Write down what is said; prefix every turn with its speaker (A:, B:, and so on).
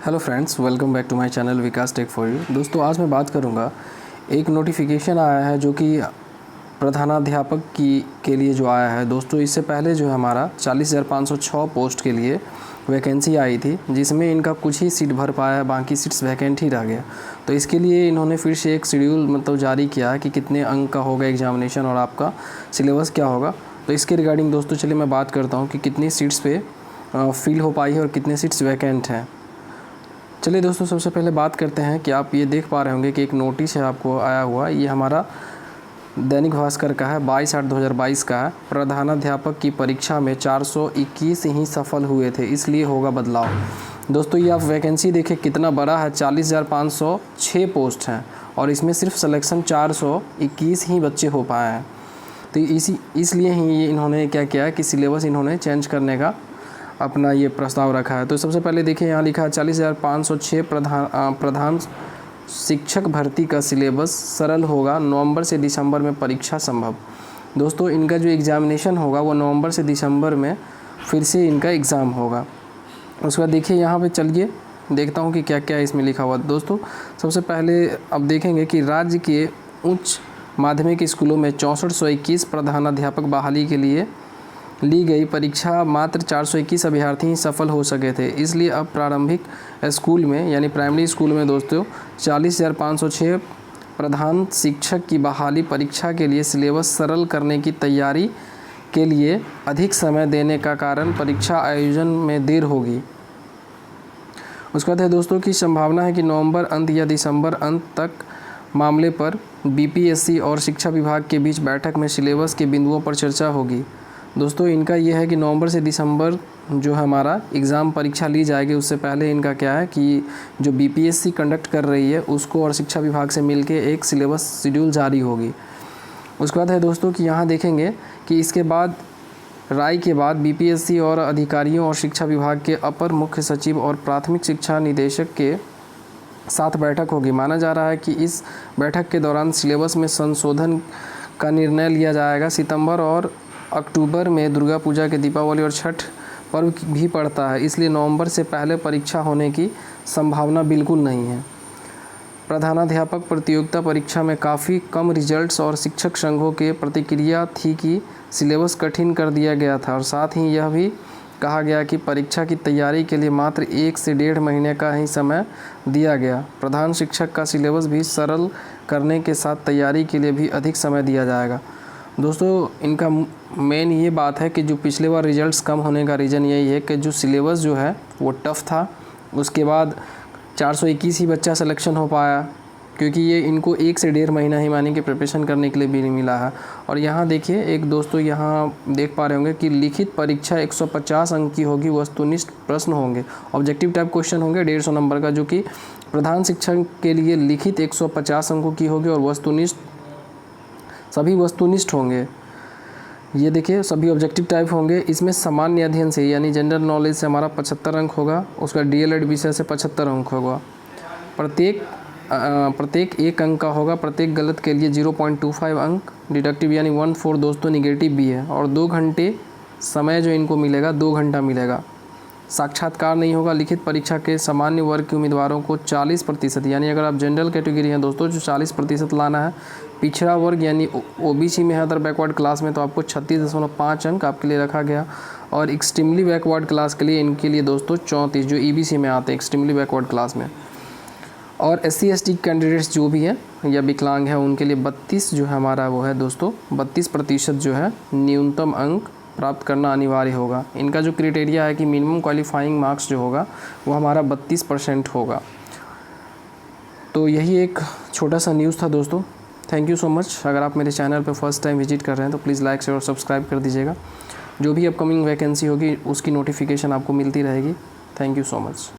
A: Hello friends, welcome back to my channel Vikas tech for you. दोस्तों, आज मैं बात करूंगा, एक नोटिफिकेशन आया है जो कि प्रधानाध्यापक के लिए जो आया है। दोस्तों, इससे पहले जो है हमारा 40,506 पोस्ट के लिए वैकेंसी आई थी, जिसमें इनका कुछ ही सीट भर पाया है, बाकी सीट्स वैकेंट ही रह गया। तो इसके लिए इन्होंने फिर से एक शेड्यूल जारी किया है कि कितने अंक का होगा एग्जामिनेशन और आपका सिलेबस क्या होगा। तो इसके रिगार्डिंग दोस्तों चलिए मैं बात करता हूँ कि कितनी सीट्स पे फिल हो पाई है और कितने सीट्स वैकेंट हैं। चलिए दोस्तों, सबसे पहले बात करते हैं कि आप ये देख पा रहे होंगे कि एक नोटिस है आपको आया हुआ। ये हमारा दैनिक भास्कर का है, 22/8/2022 का है। प्रधानाध्यापक की परीक्षा में 421 ही सफल हुए थे, इसलिए होगा बदलाव। दोस्तों, ये आप वैकेंसी देखें कितना बड़ा है, 40,506 पोस्ट हैं और इसमें सिर्फ सिलेक्शन 421 ही बच्चे हो पाए हैं। तो इसलिए ही ये इन्होंने क्या किया कि सिलेबस इन्होंने चेंज करने का अपना ये प्रस्ताव रखा है। तो सबसे पहले देखिए, यहाँ लिखा है 40,506 प्रधान शिक्षक भर्ती का सिलेबस सरल होगा, नवंबर से दिसंबर में परीक्षा संभव। दोस्तों, इनका जो एग्ज़ामिनेशन होगा वो नवंबर से दिसंबर में फिर से इनका एग्ज़ाम होगा। उसके बाद देखिए, यहाँ पे चलिए देखता हूँ कि क्या क्या इसमें लिखा हुआ। दोस्तों, सबसे पहले अब देखेंगे कि राज्य के उच्च माध्यमिक स्कूलों में 6421 प्रधानाध्यापक बहाली के लिए ली गई परीक्षा मात्र 421 अभ्यर्थी ही सफल हो सके थे। इसलिए अब प्रारंभिक स्कूल में यानी प्राइमरी स्कूल में दोस्तों 40,506 प्रधान शिक्षक की बहाली परीक्षा के लिए सिलेबस सरल करने की तैयारी के लिए अधिक समय देने का कारण परीक्षा आयोजन में देर होगी। उसके बाद है दोस्तों की संभावना है कि नवंबर अंत या दिसंबर अंत तक मामले पर बीपीएससी और शिक्षा विभाग के बीच बैठक में सिलेबस के बिंदुओं पर चर्चा होगी। दोस्तों, इनका यह है कि नवंबर से दिसंबर जो हमारा एग्ज़ाम परीक्षा ली जाएगी, उससे पहले इनका क्या है कि जो बीपीएससी कंडक्ट कर रही है उसको और शिक्षा विभाग से मिलके एक सिलेबस शेड्यूल जारी होगी। उसके बाद है दोस्तों कि यहाँ देखेंगे कि इसके बाद राय के बाद बीपीएससी और अधिकारियों और शिक्षा विभाग के अपर मुख्य सचिव और प्राथमिक शिक्षा निदेशक के साथ बैठक होगी। माना जा रहा है कि इस बैठक के दौरान सिलेबस में संशोधन का निर्णय लिया जाएगा। सितंबर और अक्टूबर में दुर्गा पूजा के दीपावली और छठ पर्व भी पड़ता है, इसलिए नवंबर से पहले परीक्षा होने की संभावना बिल्कुल नहीं है। प्रधानाध्यापक प्रतियोगिता परीक्षा में काफ़ी कम रिजल्ट्स और शिक्षक संघों के प्रतिक्रिया थी कि सिलेबस कठिन कर दिया गया था और साथ ही यह भी कहा गया कि परीक्षा की तैयारी के लिए मात्र 1 से 1.5 महीने का ही समय दिया गया। प्रधान शिक्षक का सिलेबस भी सरल करने के साथ तैयारी के लिए भी अधिक समय दिया जाएगा। दोस्तों, इनका मेन ये बात है कि जो पिछले बार रिजल्ट्स कम होने का रीज़न यही है कि जो सिलेबस जो है वो टफ़ था। उसके बाद 421 ही बच्चा सिलेक्शन हो पाया, क्योंकि ये इनको 1 से 1.5 महीना ही मानी कि प्रिपरेशन करने के लिए भी मिला है। और यहाँ देखिए एक दोस्तों, यहाँ देख पा रहे होंगे कि लिखित परीक्षा 150 अंक की होगी, वस्तुनिष्ठ प्रश्न होंगे, ऑब्जेक्टिव टाइप क्वेश्चन होंगे 150 नंबर का, जो कि प्रधान शिक्षक के लिए लिखित 150 अंकों की होगी और वस्तुनिष्ठ सभी वस्तुनिष्ठ होंगे। ये देखिए सभी ऑब्जेक्टिव टाइप होंगे। इसमें सामान्य अध्ययन से यानी जनरल नॉलेज से हमारा 75 अंक होगा, उसका डीएलएड विषय से 75 अंक होगा। प्रत्येक 1 अंक का होगा, प्रत्येक गलत के लिए 0.25 अंक डिडक्टिव यानी 1/4 दोस्तों निगेटिव भी है। और 2 घंटे समय जो इनको मिलेगा, 2 घंटा मिलेगा। साक्षात्कार नहीं होगा। लिखित परीक्षा के सामान्य वर्ग के उम्मीदवारों को 40% यानी अगर आप जनरल कैटेगरी हैं दोस्तों, जो 40% लाना है। पिछड़ा वर्ग यानी ओबीसी में है, अदर बैकवर्ड क्लास में, तो आपको 36.5 अंक आपके लिए रखा गया। और एक्सट्रीमली बैकवर्ड क्लास के लिए इनके लिए दोस्तों 34, जो ईबीसी में आते हैं एक्सट्रीमली बैकवर्ड क्लास में। और SC ST कैंडिडेट्स जो भी हैं या विकलांग हैं उनके लिए 32 जो है हमारा वो है दोस्तों 32% जो है न्यूनतम अंक प्राप्त करना अनिवार्य होगा। इनका जो क्राइटेरिया है कि मिनिमम क्वालिफाइंग मार्क्स जो होगा वो हमारा 32% होगा। तो यही एक छोटा सा न्यूज़ था दोस्तों। Thank you so much. अगर आप मेरे चैनल पर फर्स्ट टाइम विजिट कर रहे हैं तो प्लीज़ लाइक शेयर और सब्सक्राइब कर दीजिएगा। जो भी अपकमिंग वैकेंसी होगी उसकी नोटिफिकेशन आपको मिलती रहेगी। Thank you so much.